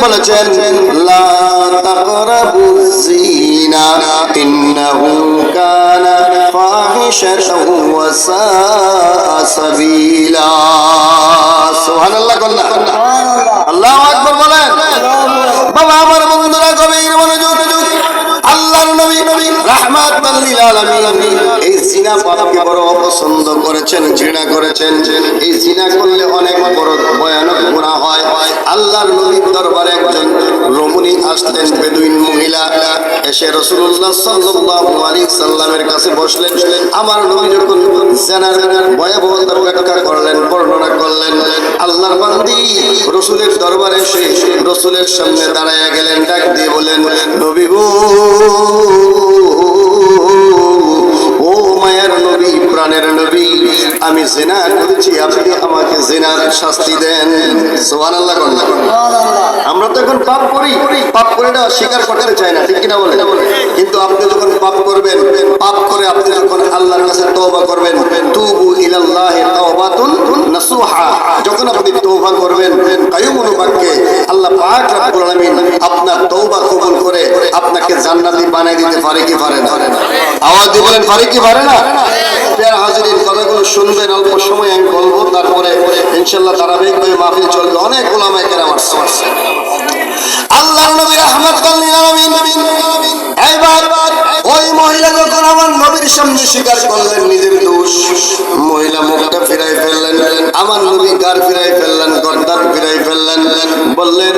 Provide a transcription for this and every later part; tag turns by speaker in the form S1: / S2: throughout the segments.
S1: বলেছেন লা তাকরাবুজ জিনা ইন্নাহু কানা ফাহিশাতাও ওয়া সাআ সাবিলা। সুবহানাল্লাহ আল্লাহু আকবার বলেন। বাবা আমার বন্ধুরা গভীর মনোযোগ। আল্লাহর নবী রাহমাতাল লিল আলামিন এই জিনা পাপকে বড় অপছন্দ করেছেন, ঘৃণা করেছেন। এই জিনা করলে অনেক বড় ভয়ানক গুনাহ হয়। আল্লাহর নবীর দরবারে একজন রমণী আসলেন, বেদুইন মহিলা এসে রাসূলুল্লাহ সাল্লাল্লাহু আলাইহি সাল্লামের কাছে বসলেন। আমার নবী যখন জিনার ভয়াবহতা ব্যাখ্যা করলেন, বর্ণনা করলেন, আল্লাহর বান্দি রাসূলের দরবারে এসে রাসূলের সামনে দাঁড়ায়া গেলেন, ডাক দিয়ে বলেন, নবী গো, ও মায়ের নবী, প্রাণের নবী, আমি জিনা করেছি, আপনি আমাকে জিনার শাস্তি দেন। সুবহানাল্লাহ। আমরা তো এখন পাপ করি, পাপ করে না স্বীকার করতে চাই না, ঠিক কিনা বলেন? কিন্তু আপনি যখন পাপ করবেন, পাপ করে আপনি যখন আল্লাহর কাছে তওবা করবেন, তুবু ইলাল্লাহি তাওবাতুন নাসুহা, যখন আপনি তওবা করবেন কায়ুমুল বাক্যে আল্লাহ পাক রব্বুল আলামিন আপনার তওবা কবুল করে আপনাকে জান্নাতি বানিয়ে দিতে পারে কি পারে না? আওয়াজ দিয়ে বলেন, পারে কি পারে না? প্রিয় হাজিরিন, কথাগুলো শুনবেন, অল্প সময় আমি বলবো, তারপরে ইনশাআল্লাহ ধারাবাহিকভাবে মাহফিল চলবে। অনেক ওলামায়ে কেরাম আসছে। আল্লাহর নবী রাহমাতুল লিল আলামিন এইবার ওই মহিলা যখন আমার নবীর সামনে স্বীকার করলেন নিজের দোষ, মহিলা মুখটা ফিরাই ফেললেন, আমার নবী গার ফিরাই ফেললেন, গর্দান ফিরাই ফেললেন, বললেন,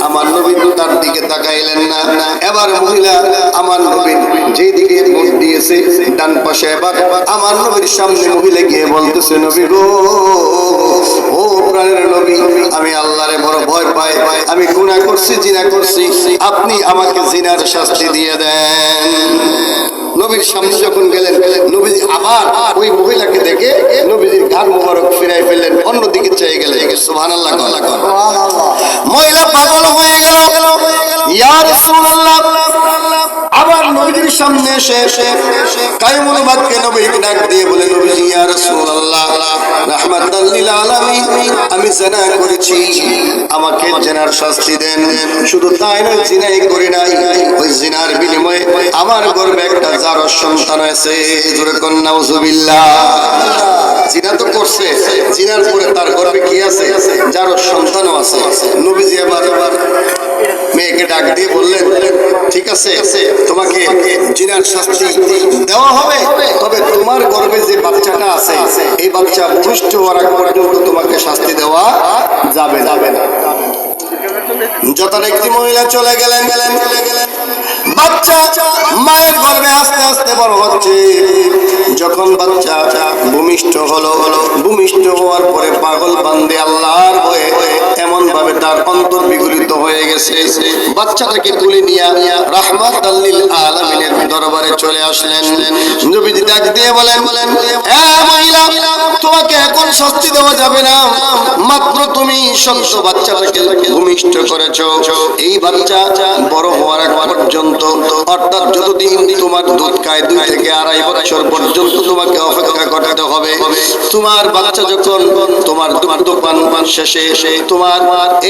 S1: আমার নবী তার দিকে তাকাইলেন না। এবার মহিলা আমার নবীর যেই দিকে মুখ দিয়েছে ডান পাশে, এবার আমার নবীর সামনে মহিলা গিয়ে বলতেছে, নবী গো, ও প্রাণের নবী, আমি আল্লাহরে বড় ভয় পাই, আমি গুনাহ করছি, জিনা করছি, আপনি আমাকে জিনার শাস্তি দিয়ে দেন। নবীর সামনে যখন গেলেন, নবীজি আবার ওই মহিলাকে দেখে নবীজির ঘাড় মোবারক ফিরাই ফেললেন, অন্যদিকে চেয়ে গেলেন। সুবহানাল্লাহ। মহিলা পাগল হয়ে গেল, ইয়া রাসূলুল্লাহ। আবার নবীজির সামনে এসে কায়মুল বাক্যে নবীকে ডাক দিয়ে বলে, নবীজি, ইয়া রাসূলুল্লাহ, রাহমাতাল লিল আলামিন, আমি জিনা করেছি, আমাকে জিনার শাস্তি দেন। শুধু তাই নয়, জিনাই করি নাই, ওই জিনার বিনিময়ে আমার গর্ভে একটা জারজ সন্তান হয়েছে। জোরে কোন নাউজুবিল্লাহ। জিনা তো করছে, জিনার পরে তার গর্ভে কি আছে? জারজ সন্তানও আছে। নবীজি আবার মেয়েকে ডাক দিয়ে বললেন, ঠিক আছে, তোমাকে জিনার শাস্তি দেওয়া হবে, তবে তোমার গর্ভে যে বাচ্চাটা আছে এই বাচ্চা ভূমিষ্ঠ হওয়ার আগ পর্যন্ত তোমাকে শাস্তি দেওয়া যাবে না। যথারীতি মহিলা চলে গেলেন। বাচ্চা মায়ের গর্ভে আস্তে আস্তে বড় হচ্ছে। যখন বাচ্চা ভূমিষ্ঠ হলো, ভূমিষ্ঠ হওয়ার পরে পাগল বান্দে আল্লাহর ভয়ে এমন ভাবে তার অন্তর বিগলিত হয়ে গেছে, বাচ্চাটাকে তুলে নিয়ে রাহমাতাল লিল আলামিনের দরবারে চলে আসলেন। নবীজি ডাক দিয়ে বলেন, এ মহিলা, তোমাকে এখন শাস্তি দেওয়া যাবে না, মাত্র তুমি সদ্য বাচ্চাটাকে ভূমিষ্ঠ করেছো, এই বাচ্চা বড় হওয়ার আগ পর্যন্ত, অর্থাৎ যতদিন তোমার দুধ খায় 2 থেকে 2.5 বছর পর্যন্ত তোমাকে অপেক্ষা করতে হবে। তোমার বাচ্চা যখন তোমার দুধ পান শেষে তোমার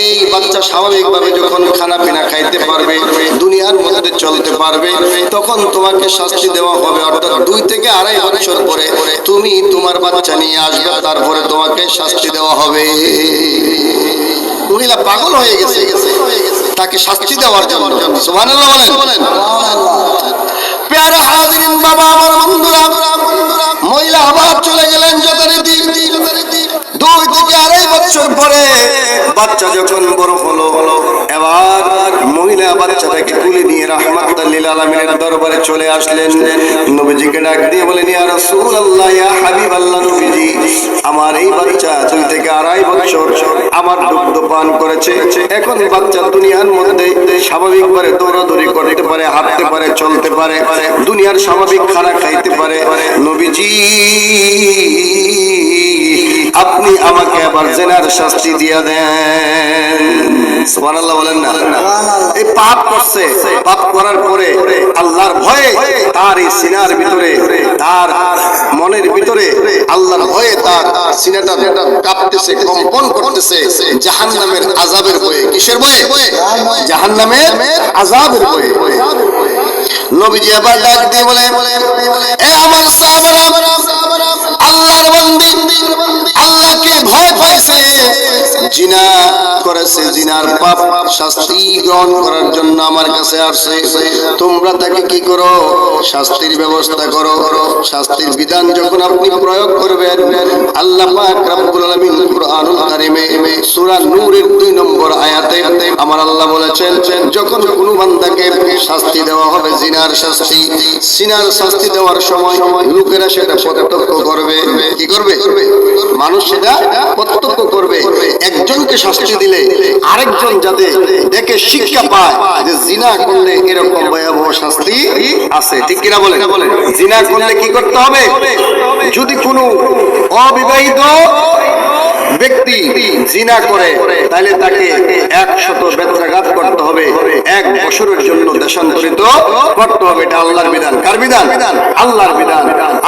S1: এই বাচ্চা স্বাভাবিকভাবে যখন খানা পিনা খাইতে পারবে, দুনিয়ার মধ্যে চলতে পারবে, তখন তোমাকে শাস্তি দেওয়া হবে। অর্থাৎ 2 থেকে 2.5 বছর পরে তুমি তোমার বাচ্চা নিয়ে আসবে, তারপরে তোমাকে শাস্তি দেওয়া হবে। মহিলা পাগল হয়ে গেছে তাকে শাস্তি দেওয়ার জন্য। সুবহানাল্লাহ বলেন। প্যারা হাজিরিন, বাবা আমার বন্ধুরা, মহিলা আবার চলে গেলেন। যথারীতি 2 থেকে 2.5 বছর পরে বাচ্চা যখন বড় হলো, এবার মহিলা বাচ্চাটাকে তুলে নিয়ে রাহমাতাল লিল আলামিনের দরবারে চলে আসলেন। নবীজিকে ডাক দিয়ে বলেন, ইয়া রাসূলুল্লাহ, ইয়া হাবিবাল্লাহ, নবীজি, আমার এই বাচ্চা 2 থেকে 2.5 বছর আমার দুগ্ধ পান করেছে। এখন বাচ্চা দুনিয়ার মধ্যে স্বাভাবিকভাবে দৌড়াদৌড়ি করতে পারে, হাঁটতে পারে, চলতে পারে, দুনিয়ার স্বাভাবিক খানা খাইতে পারে। নবীজি, আপনি আমাকে আবার জিনার শাস্তি দিয়ে দেন। সুবহানাল্লাহ বলেন না? এই পাপ করছে, পাপ করার পরে আল্লাহর ভয়ে তার এই সিনার ভিতরে, তার মনের ভিতরে আল্লাহর ভয়ে তার সিনাটা কাঁপতেছে, কম্পন করতেছে জাহান্নামের আযাবের ভয়ে। কিসের ভয়ে? জাহান্নামের আযাবের ভয়ে। নবীজি আবার ডাক দিয়ে বলে, এ আমার সাহাবারা, আল্লাহর বান্দী আল্লাহকে ভয় পাইছে, জিনা করেছে, জিনার পাপ শাস্তি গ্রহণ করার জন্য আমার কাছে আসছে। তোমরা তাকে কি করো? শাস্তির ব্যবস্থা করো। শাস্তির বিধান যখন আপনি প্রয়োগ করবেন, আল্লাহ পাক রব্বুল আলামিন কুরআনুল কারীমে সূরা নূরের 2 নম্বর আয়াতে আমার আল্লাহ বলেছেন, যখন কোন বান্দাকে শাস্তি দেওয়া হবে, জিনার শাস্তি, জিনার শাস্তি দেওয়ার সময় লোকেরা সেটা প্রত্যক্ষ করবে। কি করবে? মানুষ সেটা প্রত্যক্ষ করবে। একজনকে শাস্তি দিলে আরেকজন যাতে দেখে শিক্ষা পায় যে জিনা করলে এরকম ভয়াবহ শাস্তি আছে। ঠিক কিনা বলেন? জিনা করলে কি করতে হবে? যদি কোনো অবিবাহিত ব্যক্তি জিনা করে তাহলে তাকে 100 বেত্রাঘাত করতে হবে, 1 বছরের জন্য দেশান্তরিত করতে হবে। এটা আল্লাহর বিধান। কার বিধান? আল্লাহর বিধান।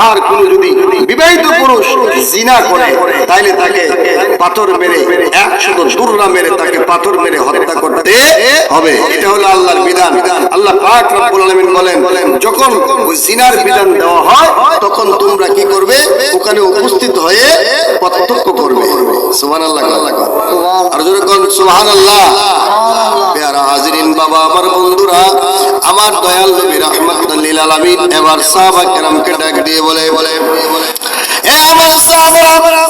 S1: আর কোন যদি বিবাহিত পুরুষ জিনা করে তাহলে তাকে পাথর মেরে 100 দুর্রা মেরে তাকে পাথর মেরে হত্যা করতে হবে। এটা হলো আল্লাহর বিধান। আল্লাহ পাক রব্বুল আলামিন বলেন, যখন ওই জিনার বিধান দেওয়া হয় তখন তোমরা কি করবে? ওখানে উপস্থিত হয়ে প্রত্যক্ষ করবে। সুবহানাল্লাহ। আর জোরে কোন সুবহানাল্লাহ। প্যারা হাজিরিন, বাবা আমার বন্ধুরা, আমার দয়াল নবী রাহমাতুল লিল আলামিন এবার সাহাবা কেরামকে ডাক দিয়ে বলে, এ আমার সাহাবারা,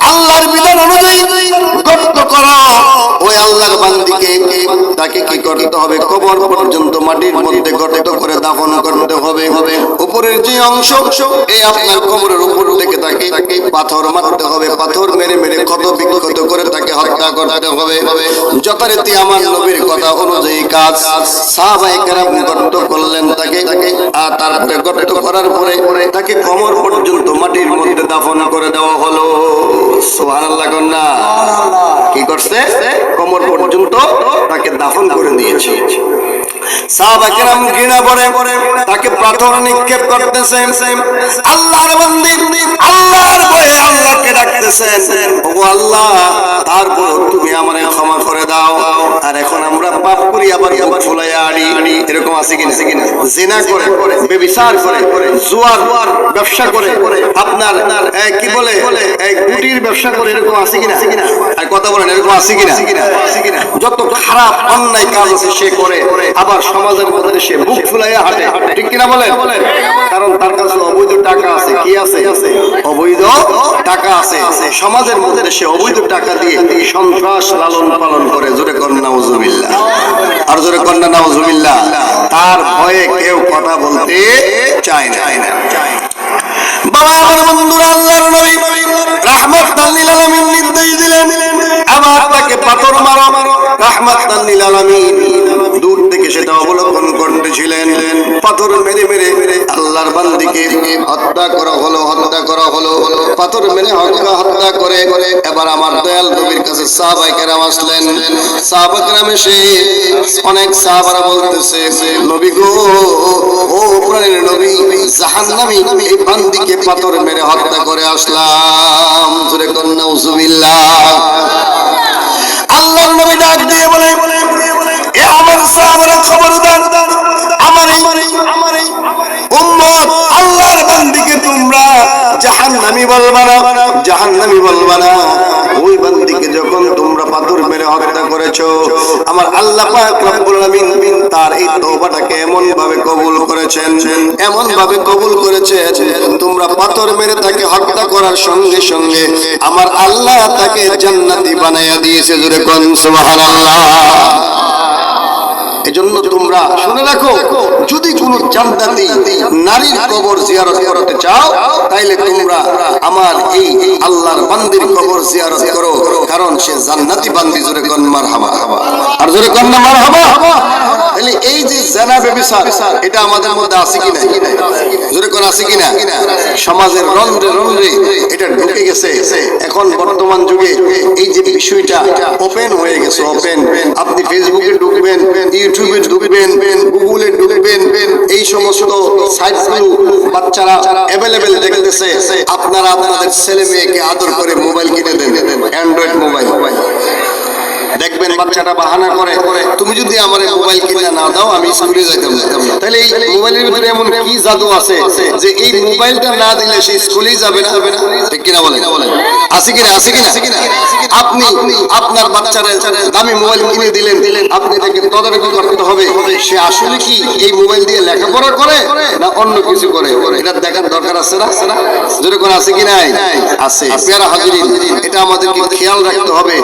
S1: আল্লাহর বিধান অনুযায়ী গর্ত করো। ওই আল্লাহর বান্দীকে তাকে কি করতে হবে? কবর পর্যন্ত মাটির মধ্যে গর্ত করে দাফন করতে হবে। উপরের যে অংশ, এই আপনার কবরের উপর থেকে তাকে পাথর মারতে হবে। পাথর মেরে মেরে ক্ষত বিক্ষত করে তাকে হত্যা করতে হবে। যথারীতি আমার নবীর কথা অনুযায়ী কাজ। সাহাবায়ে কেরাম গর্ত করলেন তাকে, আর তারপরে গর্ত করার পরে তাকে কবর পর্যন্ত মাটির মধ্যে দাফন করে দেওয়া হলো। সুবহানাল্লাহ। কন্যা কি করছে? কবর পর্যন্ত তাকে দাফন করে দিয়েছে। সাহাবা কেরাম ঘৃণা করে তাকে পাথর নিক্ষেপ করতেছেন। আল্লাহর বান্দী আল্লাহর ভয়ে আল্লাহকে ডাকতেছেন, ওগো আল্লাহ, তারপর তুমি আমারে ক্ষমা করে দাও। আর এখন আমরা পাপ করি, আবার মুখ ফুলাইয়া আড়ি। এরকম আছে কিনা? জিনা করে, ব্যভিচার করে, জুয়ার ব্যবসা করে, আপনার কি বলে গুটির ব্যবসা করে, এরকম আছে কিনা? আর কথা বলেন, এরকম আছে কিনা? যত খারাপ অন্যায় কাজ আছে সে করে, আবার সমাজের মধ্যে সে বুক ফুলাইয়া হাঁটে। ঠিক কিনা বলেন? কারণ তার কাছে অবৈধ টাকা আছে। কি আছে? অবৈধ টাকা আছে। সমাজের মধ্যে সে অবৈধ টাকা দিয়ে সন্ত্রাস লালন পালন করে। জোরে কন্যা নাউজুবিল্লাহ। আর জোরে কন্যা নাউজুবিল্লাহ। তার ভয়ে কেউ কথা বলতে চায় না। বাবা আমার বন্ধুরা, আল্লাহর নবী রাহমাতুল লিল আলামিন নির্দেশ দিলেন, আবার তাকে পাথর মারো। রাহমাতুল লিল আলামিন দূর থেকে সেটা অবলোকন করতেছিলেন। পাথর মেরে মেরে আল্লাহর বান্দীকে হত্যা করা হলো। পাথর মেরে হত্যা করে এবার আমার দয়াল নবীর কাছে সাহাবায়ে কেরাম আসলেন। সাহাবা কেরাম এসে অনেক সাহাবারা বলতেছে, নবী গো, ও প্রাণের নবী, জাহান্নামী এই বান্দীকে পাথর মেরে হত্যা করে আসলাম। জোরে কন্যা নাউজুবিল্লাহ। আল্লাহর নবী ডাক দিয়ে বলে, এ আমার সাহাবারা, খবরদার, আমার এই উম্মত আল্লাহর বান্দীকে তোমরা জাহান্নামী বলবা না, জাহান্নামী বলবা না। ওই বান্দীকে যখন তোমরা পাথর মেরে হত্যা করেছো, আমার আল্লাহ পাক রব্বুল আলামিন তার এই তওবাটাকে এমন ভাবে কবুল করেছেন, তোমরা পাথর মেরে তাকে হত্যা করার সঙ্গে সঙ্গে আমার আল্লাহ তাকে জান্নাতি বানায়া দিয়েছে। জোরে কোন সুবহানাল্লাহ। এজন্য তোমরা শুনে রাখো, যদি কোনো জান্নাতি নারীর কবর জিয়ারত করতে চাও তাইলে তোমরা আমার এই আল্লাহর বান্দির কবর জিয়ারত করো, কারণ সে জান্নাতি বান্দি। জোরে কোন মারহাবা, আর জোরে কোন না মারহাবা। তাহলে এই যে জিনা ব্যভিচার, এটা আমাদের মধ্যে আছে কিনা? জোরে কোন আছে কিনা? সমাজের রন্ধ্রে রন্ধ্রে এটা ঢুকে গেছে। এখন বর্তমান যুগে এই যে বিষয়টা ওপেন হয়ে গেছে, ওপেন। আপনি ফেসবুকে ঢুকবেন, ইউটিউবে ঢুকবেন, গুগলে ঢুকবেন, এই সমস্ত সাইটগুলো বাচ্চারা অ্যাভেলেবেল দেখতেছে। আপনারা আপনাদের ছেলে মেয়েকে আদর করে মোবাইল কিনে দেন, অ্যান্ড্রয়েড মোবাইল। দেখবেন বাচ্চাটা বাহানা করে, তুমি যদি আমার মোবাইল কিনে না দাও আমি স্কুলে যাইতাম না। তাহলে এই মোবাইলের ভিতরে এমন কি জাদু আছে যে এই মোবাইলটা না দিলে সে স্কুলেই যাবে না? ঠিক কিনা বলেন? আছে কিনা? আছে কিনা? আপনি আপনার বাচ্চারা দামি মোবাইল কিনে দিলেন, আপনি তাকে তদারকি করতে হবে সে আসলে কি এই মোবাইল দিয়ে লেখাপড়া করে না অন্য কিছু করে। এটা দেখার দরকার আছে না? যেরকম আছে কি নাই? আছে। পেয়ারা হাজিরিন, এটা আমাদেরকে খেয়াল রাখতে হবে।